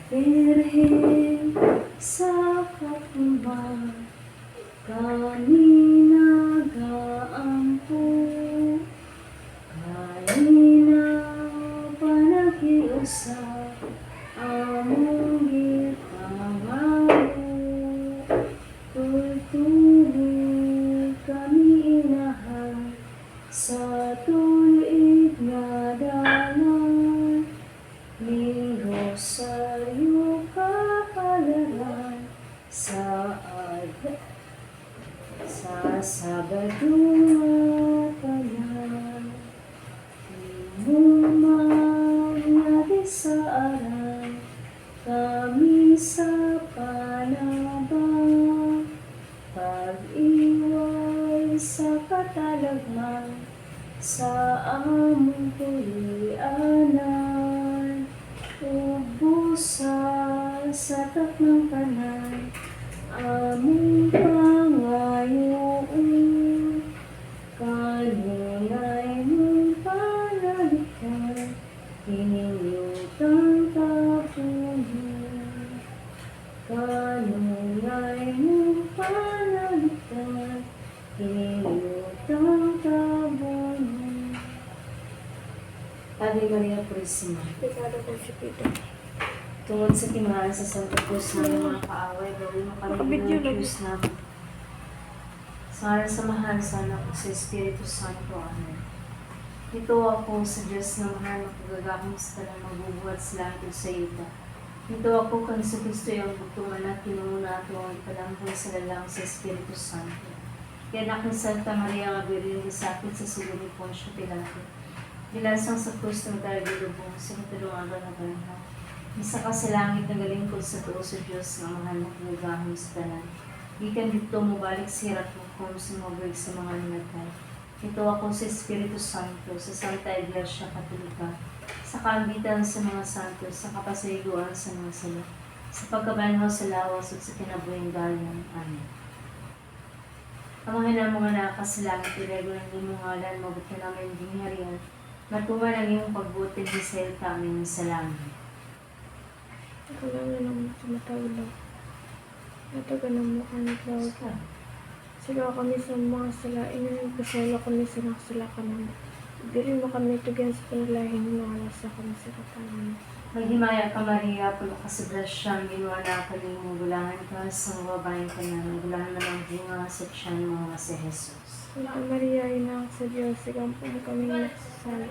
Birhen sa katubang kanina gaampo, kanina panagiusap among gitangalo, tultulog kami inahan sa tulig nga dalan, ning rosaryo kapalaran sa Sabado tanan, lumang nagisaaran kami sa panabang, pag-iway sa katalagman sa among pulianan, ubusa sa taknang tanan aming pangayoon, kanunay mong panalitan, hiningutang kapunan, kanunay mong panalitan, hiningutang kapunan. Ave Maria Purísima, Pecado concebido. tungod sa timahan sa Santa Cruz namin mga kaaway, gawin mo kami Nakabidyo ng lang. Diyos namin. Sa ngalan sa mahal sa anak ko sa Espiritu Santo. Amen. Ito ako sa Diyos na mahal na kagagahong sa talang magbubuhat sa langit sa ita. Ito ako kan sa Kristo yung butungan at tinumuna ato ang ipalambong sa lalang sa Espiritu Santo. Kaya anak ng Santa Maria nga birin sa akin sa sugo ni Poncio Pilato. Bilasang sa krus ng tayo dilubong sa katulungan na banha. Isa ka sa langit na galingkod sa tuo sa Diyos na mahal na kagagahong sa talan. Gikan dito mo balik sa hirap mo kung sumabrig sa mga namatay. Ito ako sa Espiritu Santo, sa Santa Iglesia Katolika, sa kaambitan sa mga santos, sa kapasayguan sa mga sala, sa pagkabanhaw sa lawas at sa kinabuhing galang. Amen. Amahin na mga nakasalangit, irego ng iyong ngalan, mabot ka namin din harian, matuwa ng iyong pagbuti ni Sayo kami sa langit. Ako lang na naman sa matawag. Nataga ng mukha ng tawag. Sila kami sa mga sala, inanipasala kami sa nakasala ka naman. Dili mo kami tugyan sa panalahin na alas sa kami sa katangan. Maghimaya ka Maria, puno ka sa grasyang, ginawa na kalimong gulangan ka, sa mababayin ka na, gulangan na ng bunga sa tiyan mo nga si Jesus. Santa Maria, ina sa Diyos, sigampo mo kami nagsasala.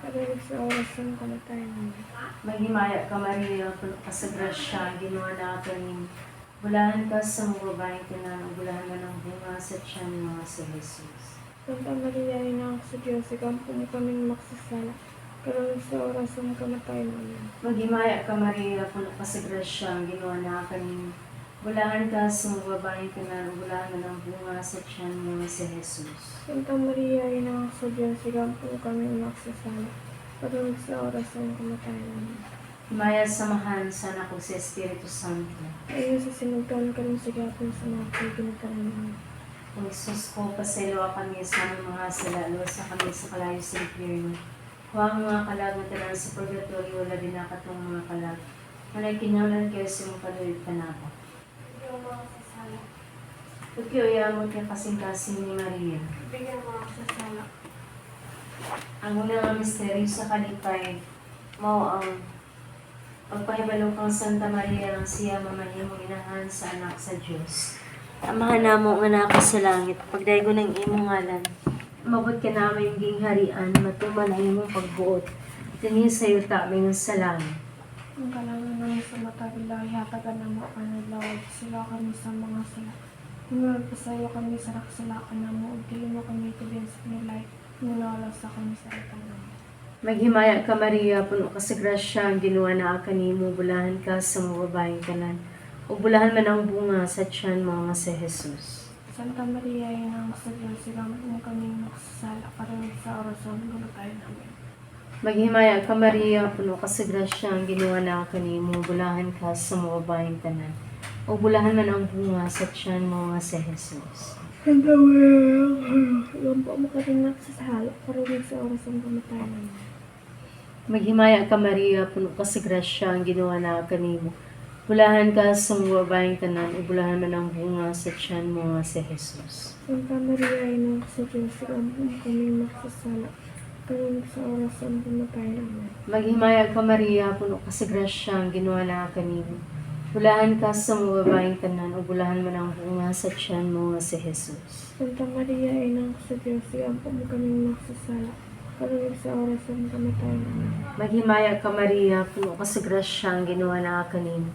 Kagalig sa oras ng kamatayan namin. Maghimaya ka Maria, puno ka sa grasya, ginawa na kalimong gulangan ka, sa mababayin ka na, gulangan na ng bunga sa tiyan mo nga si Jesus. Santa Maria, ina sa Diyos, sigampo mo kami magsasala. Kagalig sa oras ng kamatayan namin. Maghimaya ka Maria, puno ka sa grasya, ginawa na kalimong gulangan ka, sa mababayin ka na, gulangan na ng bunga sa tiyan mo nga si Jesus. Santa Maria, ina sa Diyos, sigampo mo kami magsasala. Kagalig sa oras ng kamatayan namin. Himaya samahan sa anak ko sa Espiritu Santo. Ayun sa sinugdan ka rin sa gapon sa mga pinagtaran namin. Kung Isus ko, pasaylo kami sa aming mga salalo, sa kami sa kalayo sa impyerno. Huwag mga kalag na tanan sa purgatorio, wala din nakatong mga kalag. Manay kinaulan kayo sa mga kalulit panapa. Bigyan mo ako sa sala. Pagkiyoyamot niya kasing-kasing ni Maria. Bigyan mo ako sa sala. Ang unang misteryo sa kalipay, mao ang pagpahibalo kang Santa Maria ng siya mamahimong inahan sa anak sa Diyos. Amahan na mo nga naka sa langit, pagdaygo ng imong ngalan. Mabot ka namin ging harian, matuman ang imong pagbuot. Tingin sa iyo taming sa langit. Ang kalangan namin sa matabilaw, hatagan na mo ang naglawag. Sila kami sa mga sala. Ngunit pasayo kami sa naksalakan na mo, dili mo kami tubin sa nilay. Ngunala sa kami sa itan namin. Maghimaya ka Maria, puno ka sa grasya, ang ginawa na kanimo, bulahan ka sa mababayang kanan. O bulahan man ang bunga sa tiyan mo nga si Jesus. Santa Maria, ina sa Diyos, sigampo mo kami magsasala. Kagalig sa oras ng kamatayan namin. Maghimaya ka Maria, puno ka sa grasya, ang ginawa na kanimo, bulahan ka sa mababayang kanan. O bulahan man ang bunga sa tiyan mo nga si Jesus. Santa Maria, sigampo mo kami magsasala. Kagalig sa oras ng kamatayan namin. Maghimaya ka Maria, puno ka sa grasya, ang ginawa na kanimo. Bulahan ka sa mga babaeng tanan, ubulahan man ang bunga sa tiyan mo nga si Jesus. Santa Maria, Ina sa Diyos, igampun kami magsasala, karon sa oras ng pumatay namin. Maghimaya ka Maria, puno ka sa grasya, ang ginawa na kanimo. Bulahan ka sa mga babaeng tanan, ubulahan man ang bunga sa tiyan mo nga si Jesus. Santa Maria, Ina sa Diyos, igampun kami magsasala, karon sa oras ng pumatay namin. Maghimaya ka Maria, puno ka sa grasya, ang ginawa na kanimo.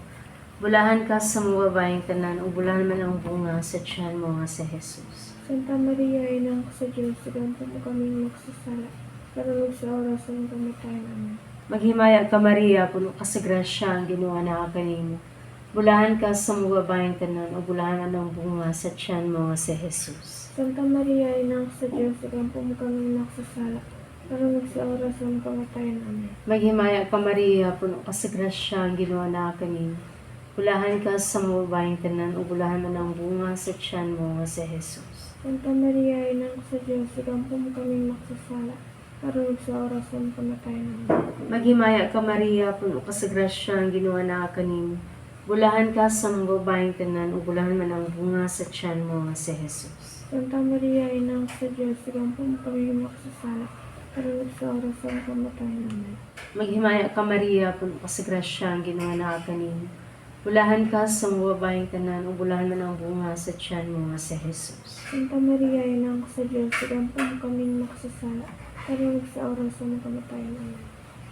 Bulahan ka sa mga babaeng tanan, ubulahan man ang bunga sa tiyan mo nga si Jesus. Santa Maria, Ina sa Diyos, igampun kami magsasala, karon sa oras ng pumatay namin. Maghimaya ka Maria, puno ka sa grasya, ang ginawa na kanimo. Bulahan ka sa mga babaeng tanan, ubulahan man ang bunga sa tiyan mo nga si Jesus. Santa Maria, Ina sa Diyos, igampun kami magsasala, karon sa oras ng pumatay namin. Maghimaya ka Maria, puno ka sa grasya, ang ginawa na kanimo. Bulahan ka sa mga babaeng tanan, ubulahan man ang bunga sa tiyan mo nga si Jesus. Santa Maria, Ina sa Diyos, igampun kami magsasala, karon sa oras ng pumatay namin. Maghimaya ka Maria, puno ka sa grasya, ang ginawa na kanimo. Bulahan ka sa mga babaeng tanan, ubulahan man ang bunga sa tiyan mo nga si Jesus. Santa Maria, Ina sa Diyos, igampun kami magsasala, karon sa oras ng pumatay namin. Maghimaya ka Maria, puno ka sa grasya, ang ginawa na kanimo. Bulahan ka sa mga babaeng tanan, ubulahan man ang bunga sa tiyan mo nga si Jesus. Santa Maria, Ina sa Diyos, igampun kami magsasala, karon sa oras ng pumatay namin.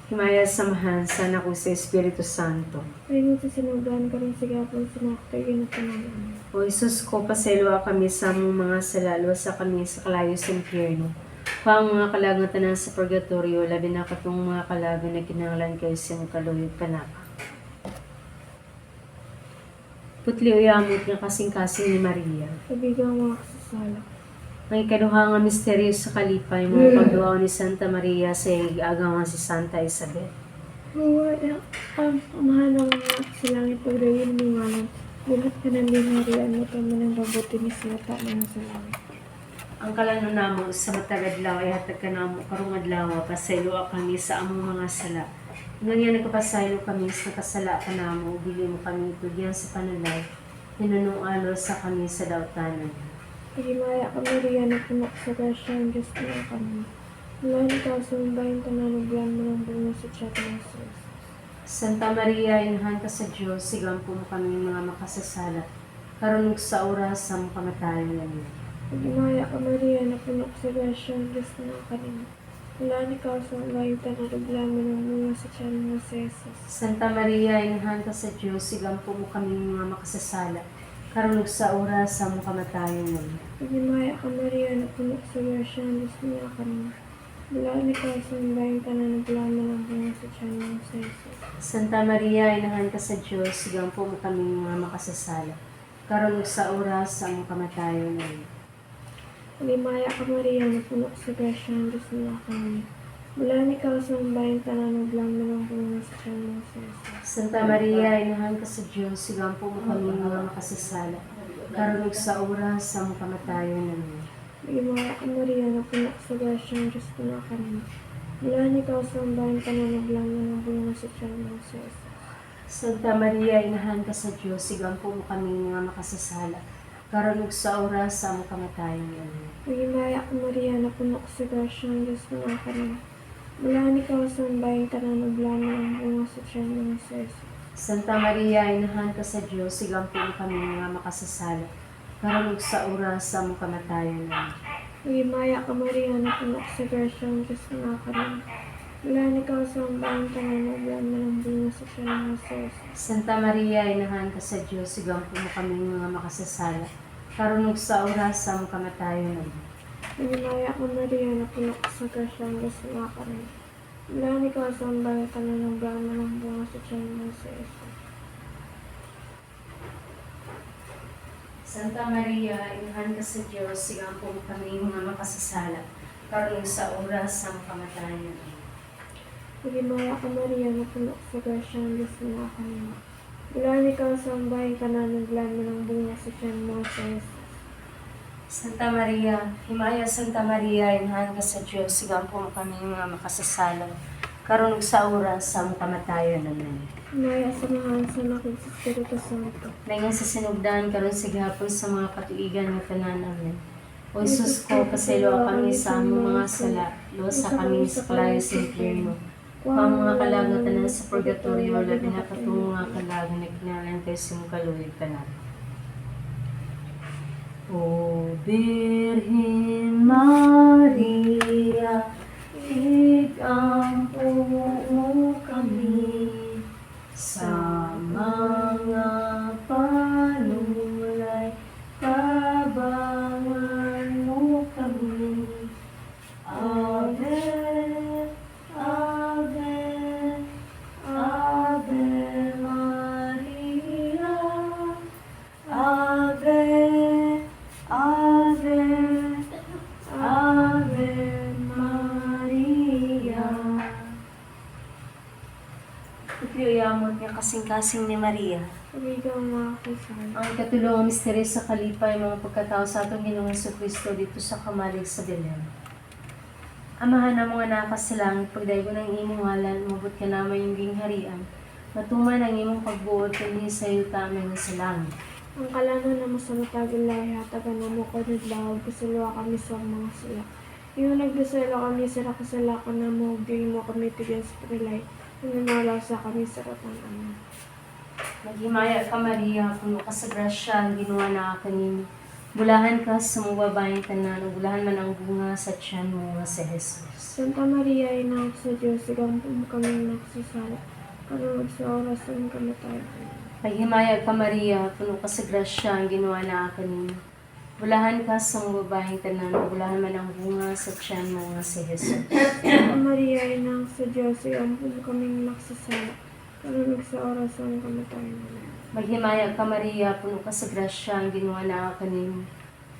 Himaya samahan sana ko sa Espiritu Santo. Ringo sa sinugan, karon sa gapon sinakta, ginatanan namin. O Isus ko, paselwa kami sa among mga sala, sa kami sa kalayo sa impyerno. Pang mga kalagatan sa purgatorio, labi na katong mga kalaban na kinahanglan kayo sa mga kaluyod panaka. Putli uyamot nga kasing-kasing ni Maria. Kabigang mga kasasala. May kaduha nga misteryo sa kalipay, mga pagduaw ni Santa Maria sa agaw nga si Santa Isabel. Wala ang amahan ng mga silangit pagdayon mo nga lang. Buhat ka ng linarian mo tamo ng rabuti ni Sata na sa langit. Ang kalano namo sa matag adlaw ay hatag ka namo karong adlaw pasaylo kami sa among mga sala. Nganyan nagpasaylo kami sa kasala ka namo, bili mo kami tugyan sa panalay, hinanong alo sa kami sa dautanan. Pagimaya ka Maria na punak sa grasya ang Diyos ko ang kami. Mula ni ka sa umbayin tananuglan mo ng bunga sa tiyat ng Jesus. Santa Maria, inahan ka sa Diyos, sigampo mo kami mga makasasala, karunong sa oras sa mga kamatayan namin. Pagimaya ka Maria na punak sa grasya ang Diyos ko ang kami. Mula ni ka sa umbayin tananuglan mo ng bunga sa tiyat ng Jesus. Santa Maria, inahan ka sa Diyos, sigampo mo kami mga makasasala, karunong sa oras sa mga kamatayan namin. Pagimaya ka Maria na punak sa grasya ang Diyos ko ang kami. Mula ni ka sa umbayin tananuglan mo ng bunga sa tiyat ng Jesus. Santa Maria, inahan ka sa Diyos, sigampo mo kami mga makasasala, karunong sa oras sa mga kamatayan namin. Pagimaya ka Maria na punak sa grasya ang Diyos ko ang kami. Mula ni ka sa umbayin tananuglan mo ng bunga sa tiyat ng Jesus. Santa Maria, inahan ka sa Diyos, sigampo mo kami mga makasasala, karunong sa oras sa mga kamatayan namin. Pagimaya ka Maria na punak sa grasya ang Diyos ko ang kami. Mula ni ka sa umbayin tananuglan mo ng bunga sa tiyat ng Jesus. Santa Maria, inahan ka sa Diyos, sigampo mo kami mga makasasala, karunong sa oras sa mga kamatayan namin. Pagimaya ka Maria na punak sa grasya ang Diyos ko ang kami. Mula ni ka sa umbayin tananuglan mo ng bunga sa tiyat ng Jesus. Santa Maria, inahan ka sa Diyos, sigampo mo kami mga makasasala, karunong sa oras sa mga kamatayan namin. Pagimaya ka Maria na punak sa grasya ang Diyos ko ang kami. Mula ni ka sa umbayin tananuglan mo ng bunga sa tiyat ng Jesus. Santa Maria, inahan ka sa Diyos, sigampo mo kami mga makasasala, karunong sa oras sa mga kamatayan namin. Pagimaya ka Maria na punak sa grasya ang Diyos ko ang kami. Mula ni ka sa umbayin tananuglan mo ng bunga sa tiyat ng Jesus. Santa Maria, inahan ka sa Diyos, sigampo mo kami mga makasasala, karunong sa oras sa mga kamatayan namin. Pagimaya ka Maria na punak sa grasya ang Diyos ko ang kami. Mula ni ka sa umbayin tananuglan mo ng bunga sa tiyat ng Jesus. Santa Maria, himaya Santa Maria, inahan ka sa Diyos, sigampo mo kami mga makasasala, karon ug sa oras sa among kamatayon. Amen. Maya samahan sa nakig sa Espiritu Santo. Dayon sa sinugdan karon sa gihapon sa mga katuigan nga tanan. Amen. O Jesus ko, pasaylo kami sa among mga sala, luwas sa kami sa kalayo sa impyerno. Kuha mga kalagatan sa purgatorio, labi na katong mga kalagan na kinalan kayo sa mga kaluhig tanan. O Birhen Maria, igampo mo kami sa mga panulay, tabangan mo kami. Ave, Ave, Ave Maria, Ave, Ave, Ave Maria. Ipiyamot niya kasing-kasing ni Maria. Kabigang mga kasal. Ang katulungang misteryo sa kalipay, mga pagkatao sa atong Ginoong Jesucristo dito sa kamalig sa Belem. Amahan na mga nakas sa langit, pagdaigo ng imong ngalan, umabot ka naman yung gingharian. Matuman ang imong pagbuod, kundi sa iyo tamen sa langit. Ang kalanan na masamatagin lahi, hatagan na mo ko naglaog, kasalwa kami sa mga sila. Yung nagdasalo kami sa nakasalakan na mo, di mo kami tigyan sa prilay, nanalaw sa kami sa ratang amin. Naghimaya ka Maria, puno ka sa grasya, ang ginawa na kanin. Bulahan ka sa mga babaeng tanan, bulahan man ang bunga sa tiyan mo nga si Jesus. Santa Maria, Ina sa Diyos, sigang po kami nagsasala, karunod sa oras ng kamatayan. Naghimaya ka Maria, puno ka sa grasya, ang ginawa na kanin. Bulahan ka sa mga babaeng tanan, bulahan man ang bunga sa tiyan mo nga si Jesus. Santa Maria, Ina sa Diyos, sigang po kami nagsasala, karunod sa oras ng kamatayan. Maghimaya ka Maria, puno ka sa grasya, ang ginawa na kanin.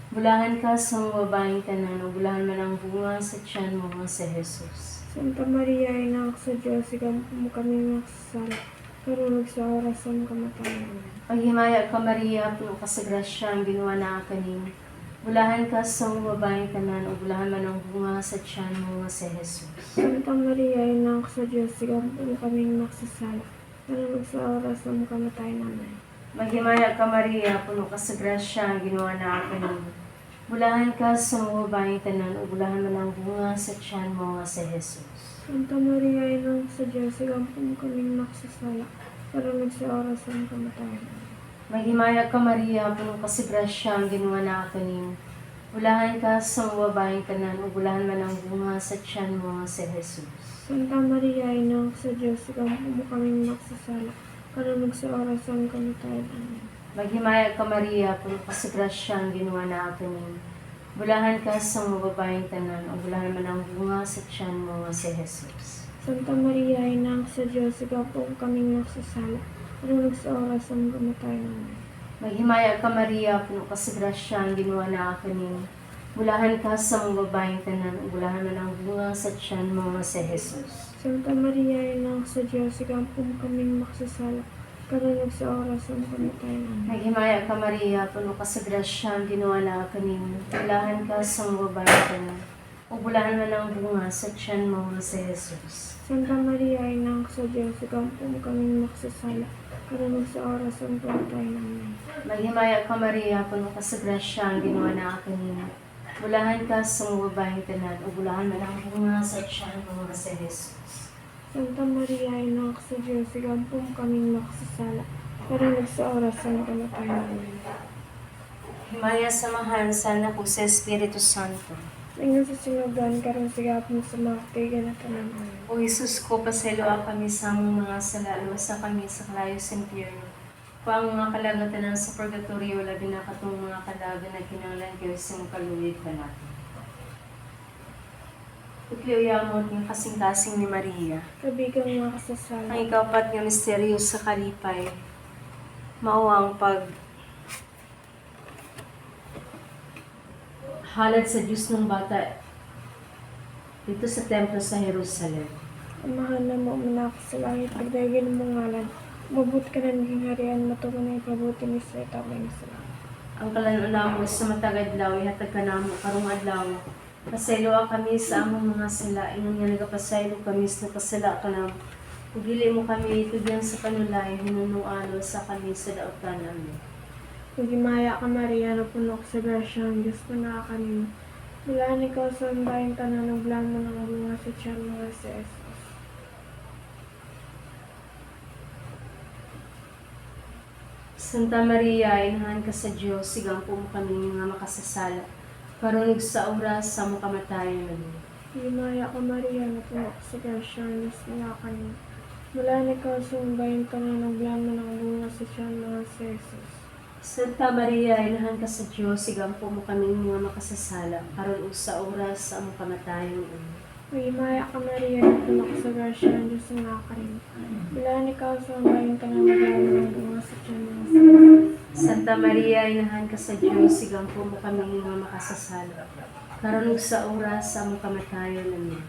Bulahan ka sa mga babaeng tanan, bulahan man ang bunga sa tiyan mo nga si Jesus. Santa Maria, Ina sa Diyos, sigang po kami nagsasala, karunod sa oras ng kamatayan. Maghimaya ka Maria, puno ka sa grasya, ang ginawa na kanin. Bulahan ka sa mga babaeng tanan, bulahan man ang bunga sa tiyan mo nga si Jesus. Santa Maria, Ina sa Diyos, sigang po kami nagsasala, karunod sa oras ng kamatayan namin. Maghimaya ka Maria, puno ka sa grasya, ang ginawa na kanin. Bulahan ka sa mga babaeng tanan, bulahan man ang bunga sa tiyan mo nga si Jesus. Santa Maria, Ina sa Diyos, sigang po kami nagsasala, karunod sa oras ng kamatayan namin. Maghimaya ka Maria, puno ka sa grasya, ang ginawa na kanin. Bulahan ka sa mga babaeng tanan, bulahan man ang bunga sa tiyan mo nga si Jesus. Santa Maria, Ina sa Diyos, sigang po kami nagsasala, karunod sa oras ng kamatayan namin. Maghimaya ka Maria, puno ka sa grasya, ang ginawa na kanin. Bulahan ka sa mga babaeng tanan, bulahan man ang bunga sa tiyan mo nga si Jesus. Santa Maria, Ina sa Diyos, sigang po kami nagsasala, karunod sa oras ng kamatayan namin. Maghimaya ka Maria, puno ka sa grasya, ang ginawa na kanin. Bulahan ka sa mga babaeng tanan, bulahan man ang bunga sa tiyan mo nga si Jesus. Santa Maria, Ina sa Diyos, sigang po kami magsasala, karunod sa oras ng kamatayan namin. Maghimaya ka Maria, puno ka sa grasya, ang ginawa na kanin. Bulahan ka sa mga babaeng tanan, bulahan man ang bunga sa tiyan mo nga si Jesus. Santa Maria, Ina sa Diyos, sigang po kami magsasala, karunod sa oras ng kamatayan namin. Maghimaya ka Maria, puno ka sa grasya, ang ginawa na kanin. Bulahan ka sa mga babaeng tanan, bulahan man ang bunga sa tiyan mo nga si Jesus. Santa Maria, Ina sa Diyos, sigang po kami magsasala, karunod sa oras ng kamatayan namin. Himaya samahan sana po sa Espiritu Santo. Tingnan sa sinugan, karon sigap mo sa mga tigan na tanaman. O Jesus ko, pasaluwa kami sa among mga sala, luwasa kami sa kalayo sa impyerno. Kung ang mga kalagatan sa purgatorio, labi na katong mga kalagan na kinanglan kayo sa mga kaluwid pa natin. Ikliyamot ng kasing-kasing ni Maria. Kabigang mga kasasala. Ang ikapat nga misteryo sa kalipay, mauang pag halad sa Diyos ng bata dito sa templo sa Jerusalem. Amahan na mo manak sa langit, pagdagin mo ngalan. Mabut ka na naging harian, matuman na ipabuti ni sa itabay ni sa langit. Ang kalan-alaw mo sa matag adlaw, ihatag ka na mo karong adlaw. Pasayloa kami sa among mga sala, ingon nga nagapasaylo kami sa pasala ka lang. Pagili mo kami itugyan sa kanulay, hinunuano sa kami sa dautan namin. Magimaya ka Maria, napuno ka sa grasya, ang Diyos mo na kanino. Bulaan ikaw sa ambayang tanan, naglaan mo ng bunga sa tiyan mga si Jesus. Santa Maria, inahan ka sa Diyos, sigang po mo kami mga makasasala. Karunig sa oras sa mga kamatayan namin. Magimaya ka Maria, napuno ka sa grasya, ang Diyos mo na kanino. Bulaan ikaw sa ambayang tanan, naglaan mo ng bunga sa tiyan mga si Jesus. Santa Maria, inahan ka sa Diyos, sigang po mo kami mga makasasala. Karunig sa oras sa mga kamatayan namin. Magimaya ka Maria, napuno ka sa grasya, ang Diyos mo na kanino. Bulaan ikaw sa ambayang tanan, naglaan mo ng bunga sa tiyan mga si Jesus. Santa Maria, inahan ka sa Diyos, sigang po mo kami mga makasasala. Karunig sa oras sa mga kamatayan namin.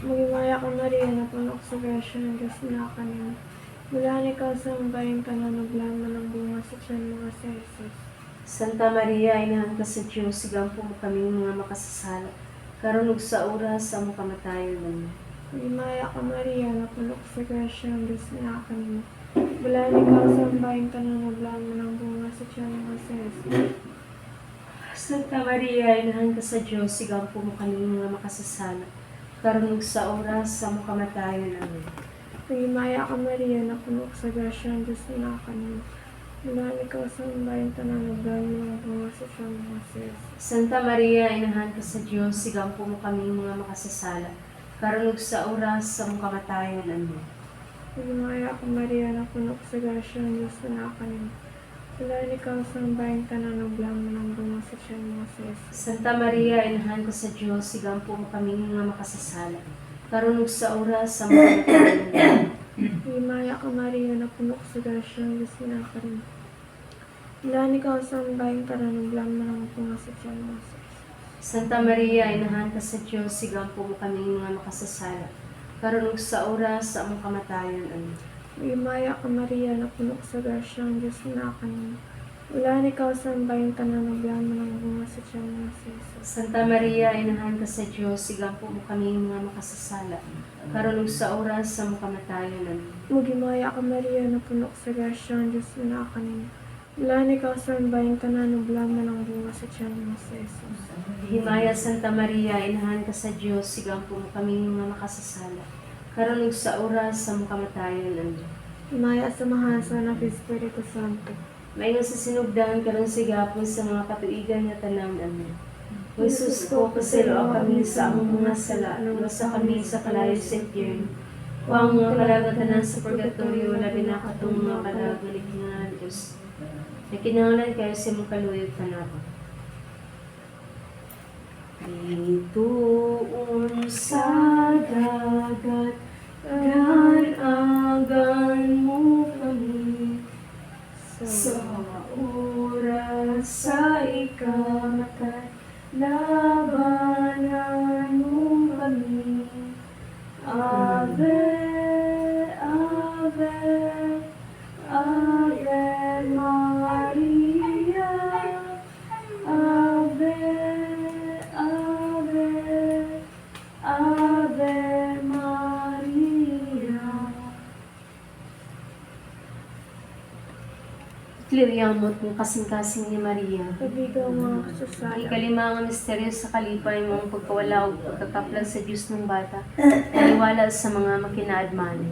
Magimaya ka Maria, napuno ka sa grasya, ng Diyos mo na kanino. Bulaan ikaw sa ambayang tanan, naglaan mo ng bunga sa tiyan mga si Jesus. Santa Maria, inahan ka sa Diyos, sigang po mo kami mga makasasala. Karunig sa oras sa mga kamatayan namin. Magimaya ka Maria, napuno ka sa grasya, ng Diyos mo na kanino. Bulaan ikaw sa ambayang tanan, naglaan mo ng bunga sa tiyan mga si Jesus. Santa Maria, inahan ka sa Diyos, sigang po mo kami mga makasasala. Karunig sa oras sa mga kamatayan namin. Magimaya ka Maria, napuno ka sa grasya, ng Diyos mo na kanino. Bulaan ikaw sa ambayang tanan, naglaan mo ng bunga sa tiyan mga si Jesus. Santa Maria, inahan ka sa Diyos, sigang po mo kami mga makasasala. Karunig sa oras sa mga kamatayan namin. Magimaya ka Maria, napuno ka sa grasya, ng Diyos mo na kanino. Bulaan ikaw sa ambayang tanan, naglaan mo ng bunga sa tiyan mga si Jesus. Santa Maria, inahan ka sa Diyos, sigang po mo kami mga makasasala. Karunig sa oras sa mga kamatayan namin. Magimaya ka Maria, napuno ka sa grasya, ng Diyos mo na kanino. Bulaan ikaw sa ambayang tanan, naglaan mo ng bunga sa tiyan mga si Jesus. Santa Maria, inahan ka sa Diyos, sigang po mo kami mga makasasala. Karunig sa oras sa mga kamatayan namin. Magimaya ka Maria, napuno ka sa grasya, ng Diyos mo na kanino. Bulaan ikaw sa ambayang tanan, naglaan mo ng bunga sa tiyan mga si Jesus. Santa Maria, inahan ka sa Diyos, sigang po mo kami mga makasasala. Karunig sa oras sa mga kamatayan namin. Magimaya ka Maria, napuno ka sa grasya, ng Diyos mo na kanino. Bulaan ikaw sa ambayang tanan, naglaan mo ng bunga sa tiyan mga si Jesus. Himaya Santa Maria, inahan ka sa Diyos, sigang po mo kami mga makasasala. Karunig sa oras sa mga kamatayan namin. Himaya sa mahal sa anak Espiritu Santo. Mayon sa sinugdan karon sigapon sa mga katuigan nga tanan amin. O Jesus ko, paselo kami sa among mga sala, sa kami sa kalayo sa impyerno. O ang mga kalagatan sa purgatorio, labi na katong mga kalagalit nga Diyos. Na kinahanglan kayo sa mga kaluyog panako. Ituon sa dagat, ganagan mo kami. Sa oras sa ikamatay, labanan mo kami. Ave, Ave, Ave Maria. Ave, Ave, Ave Maria. Kliriyamot ng kasing-kasing ni Maria. Kabigaw mga kasasala. Ikalimang misteryo sa kalipay mong pagkawala o pagkakaplag sa Diyos ng bata, naniwala sa mga makinaadman.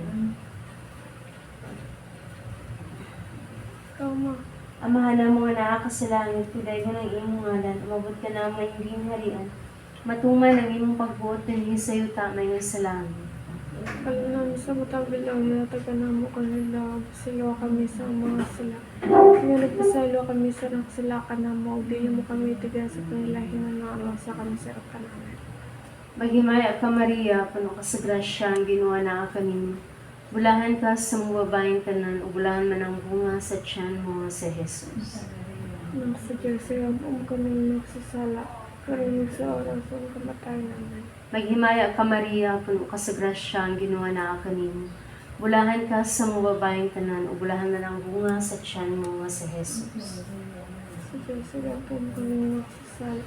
Ikaw ma. Amahan na mga nakakasalangit, piday mo ng iyong ngalan, umabot ka na ang mahiling harian. Matuman ang iyong pagbuot ng sa iyo tamay ng sa langit. Alam namin sa matabil lang na taga-namo ka nila. Pasalo kami sa mga sila. Kaya nagpasalo kami sa nagsalakan na mo. Dili mo kami itigan sa panilahin na nalang sa kami sa kanan. Maghimaya ka Maria, puno ka sa grasya ang ginawa na kanino. Bulahan ka sa mga babaeng tanan, o bulahan man ang bunga sa tiyan mo sa Jesus. Nang sa Diyos, kami nagsasala. Karinig sa oras ng kamatayan namin. Maghimaya ka Maria, puno ka sa grasya ang ginawa na kanino. Bulahan ka sa mga babaeng tanan, o bulahan man ang bunga sa tiyan mo sa Jesus. Sa Diyos, kami nagsasala.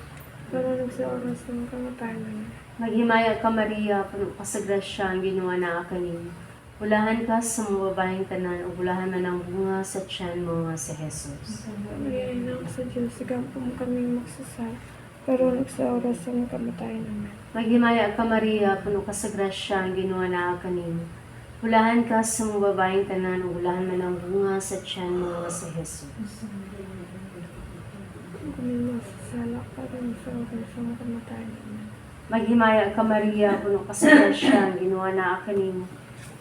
Pero sa oras ng kamatayan namin. Maghimaya ka, Maria, puno ka sa grasya, ang ginawa na kanin. Ulahan ka sa mga babaeng tanan, o ulahan man ang bunga sa tiyan mo nga si Jesus. Maria, ina ko sa Diyos, sigampo mo kaming magsasal. Pero sa oras ng kamatayan namin. Maghimaya ka, Maria, puno ka sa grasya, ang ginawa na kanin. Ulahan ka sa mga babaeng tanan, o ulahan man ang bunga sa tiyan mo nga si Jesus. Kaming magsasala, pero sa oras ng kamatayan namin. Maghimaya ka, Maria, puno ka sa grasya, ang ginawa na kanin.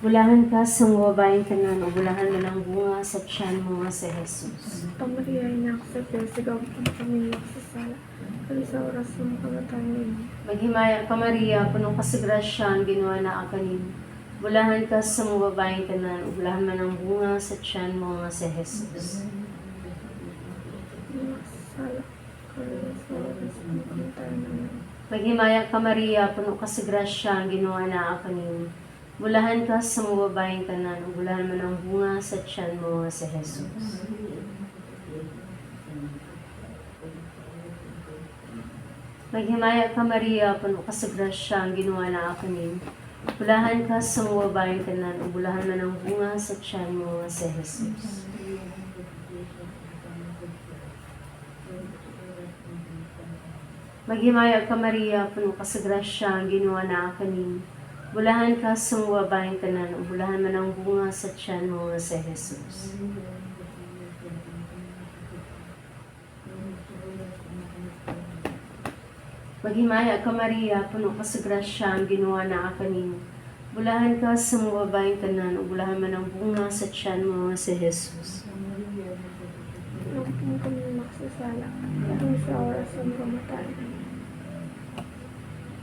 Ulahan ka sa mga babaeng tanan, o ulahan man ang bunga sa tiyan mo nga si Jesus. Maria, ina ko sa Diyos, sigampo mo kaming magsasala. Pero sa oras ng kamatayan namin. Maghimaya ka, Maria, puno ka sa grasya, ang ginawa na kanin. Ulahan ka sa mga babaeng tanan, o ulahan man ang bunga sa tiyan mo nga si Jesus. Magsasala, pero sa oras ng kamatayan namin. Maghimaya ka, Maria, puno ka sa grasya, ang ginawa na kanin. Ulahan ka sa mga babaeng tanan, o ulahan man ang bunga sa tiyan mo nga si Jesus. Maghimaya ka, Maria, puno ka sa grasya, ang ginawa na kanin. Ulahan ka sa mga babaeng tanan, o ulahan man ang bunga sa tiyan mo nga si Jesus. Maghimaya ka, Maria, puno ka sa grasya, ang ginawa na kanin. Bulahan ka sa mga babaeng tanan, o bulahan man ang bunga sa tiyan mo nga si Jesus. Maghimaya ka, Maria, puno ka sa grasya, ang ginawa na kanin. Bulahan ka sa mga babaeng tanan, o bulahan man ang bunga sa tiyan mo nga si Jesus. Nung kami magsasala, pero sa oras ng kamatayan namin.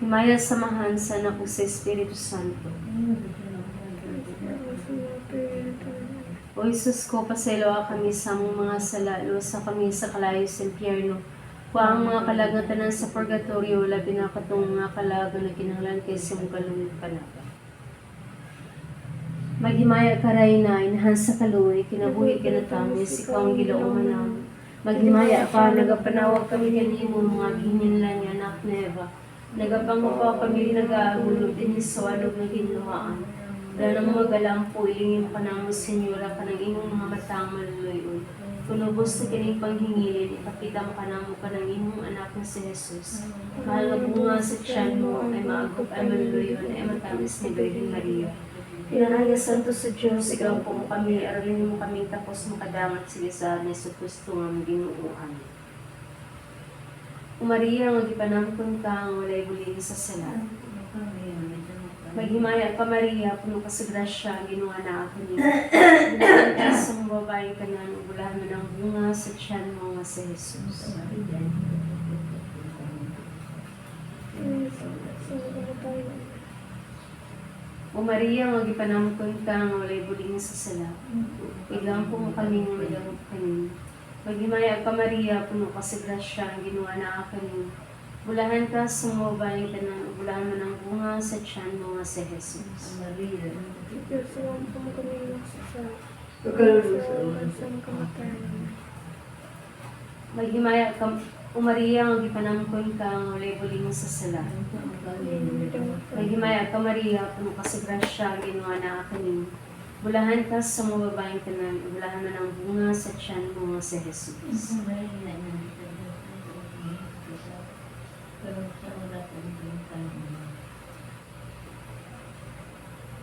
Himaya samahan sa anak ko sa Espiritu Santo. O Jesus ko, pasaylo kami sa among mga sala, sa kami sa kalayo sa impyerno. Kuha ang mga kalagatan sa purgatorio, labi na katong mga kalaga na kinahanglan kay sa mong kaluwi panata. Maghimaya ka, Rayna, inahan sa kaluwi, kinabuhi kinatamis, ikaw ang gilaong manam. Maghimaya ka, nagapanawag kami kanimo, mga ginyanlan niya, anak na Eva. Nagapangupaw kami nag-aagulo din sa walog na ginluhaan. Dahil ang mga galampo, ilingin ka na mo, Senyora, ka ng inyong mga matang maluluyon. Kunubos na kining panghingilin, ipakita mo ka na mo ka ng inyong anak na si Jesus. Mahal na bunga sa tiyan mo, ay maagop ay maluluyon, ay matamis ni Virgin Maria. Pinanaya Santo sa Diyos, ikaw po mo kami, aralin mo kaming tapos makadangat sila sa Yesu Cristo ng ginuuan. Maria, magipanampun ka ang walay buling sa sala. Maghimaya ka, Maria, puno ka sa grasya, ginawa na ako niya. Bulahan ka sa mga babaeng kanan, bulahan mo ng bunga sa tiyan mo nga si Jesus. Sa kamatayan namin. O Maria, magipanampun ka ang walay buling sa sala. Ilang po mo kami ng magamot kami. Maghimaya ka, Maria, puno ka sa grasya, ginawa na kanin. Bulahan ka sa mga babaeng tanan, bulahan mo ng bunga sa tiyan mo nga si Jesus. Diyos, salam po mo kami magsasala. Sa oras ng kamatayan namin. Maghimaya ka, o Maria, magipanampun ka ang walay buling sa sala. Maghimaya ka, Maria, puno ka sa grasya, ginawa na kanin. Bulahan ka sa mga babaeng tanan, bulahan mo ng bunga sa tiyan mo nga si Jesus.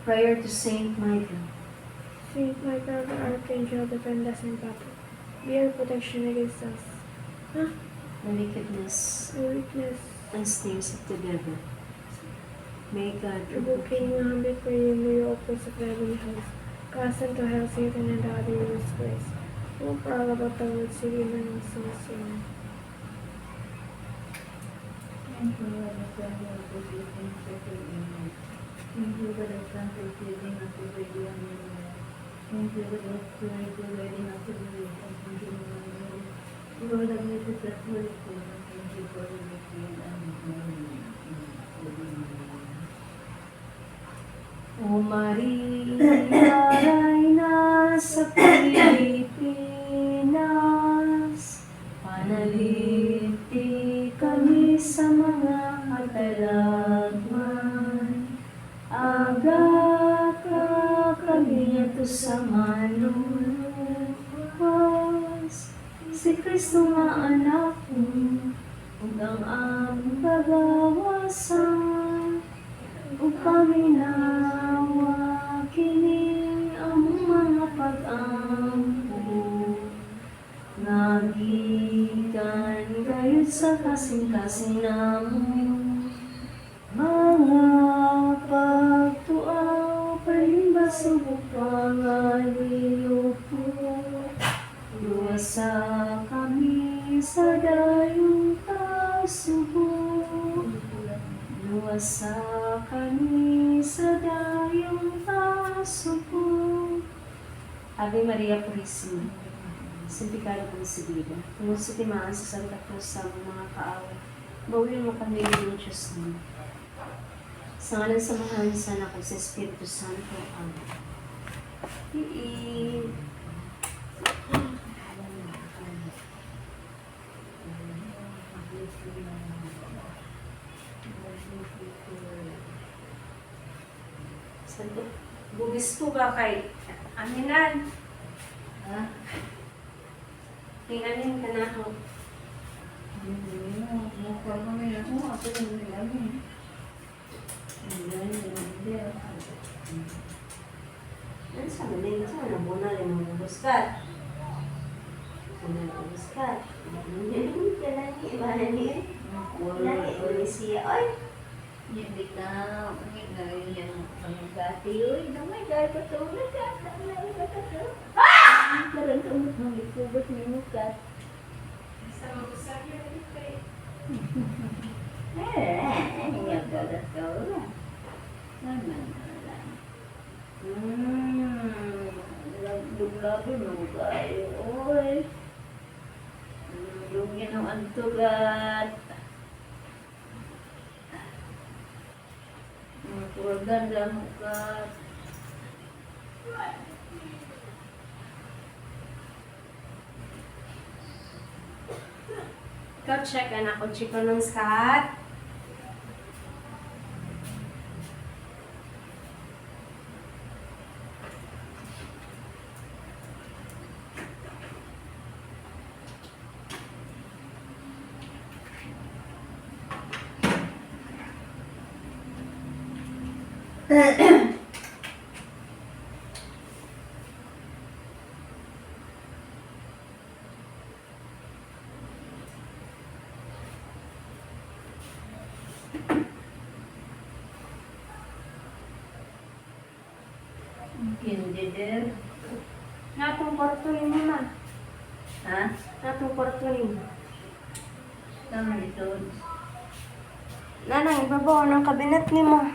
Prayer to Saint Michael. Saint Michael, the Archangel, defend us in battle. Be our protection against us. The wickedness Our weakness, and snares of the devil. May God revoking nga habit for you, may you oppose of heavenly house. Cast into hell Satan and the other evil spirits. Who prowl about the world, seeking the lost souls. Amen. O Maria, Rayna sa Pilipinas, panaliti kami sa sa manluluwas, si Kristo nga anak mo, ug ang among kagawasan, ug paminawa kini among mga pag-ampo. Nagikan gayud sa kasing-kasing namong mga pagtuaw, palimbas ug pangaliyo po. Luwasa kami sa dayong kasubo. Luwasa kami sa dayong kasubo. Ave Maria Purísima, Santificado concebida, tungod sa timaan sa Santa Cruz sa among mga kaaway, bawin mo kami ng Diyos namin. Sa ngalan sa Mahal sa Anak ug sa Espiritu Santo. Amen. Santo, bugis po ba kay Aminan? Ha? Kay Amin ka na ako. Ano sa maling sa nabuna rin ang buskat? Ano ang buskat? Kalani, ibalani. Kalani, ulisiya. Ay! Hindi ka, ngayon yan ang gati, uy, damay gaya pa ito, damay pa ito. Karoon ka mo, magikubat mo yung mukat. Sa mag-usap yan ito eh. Yung galat ka wala. Naman, wala. Luglabi mo kayo, uy. Yung yan ang antugat. Kurgan lang ka. Ikaw check anak ko, check ko ng skat. Hindi din. Natong kwarto ni mo na. Ha? Natong kwarto ni mo. Tama ito. Nanang, ibabaw ng kabinet ni mo.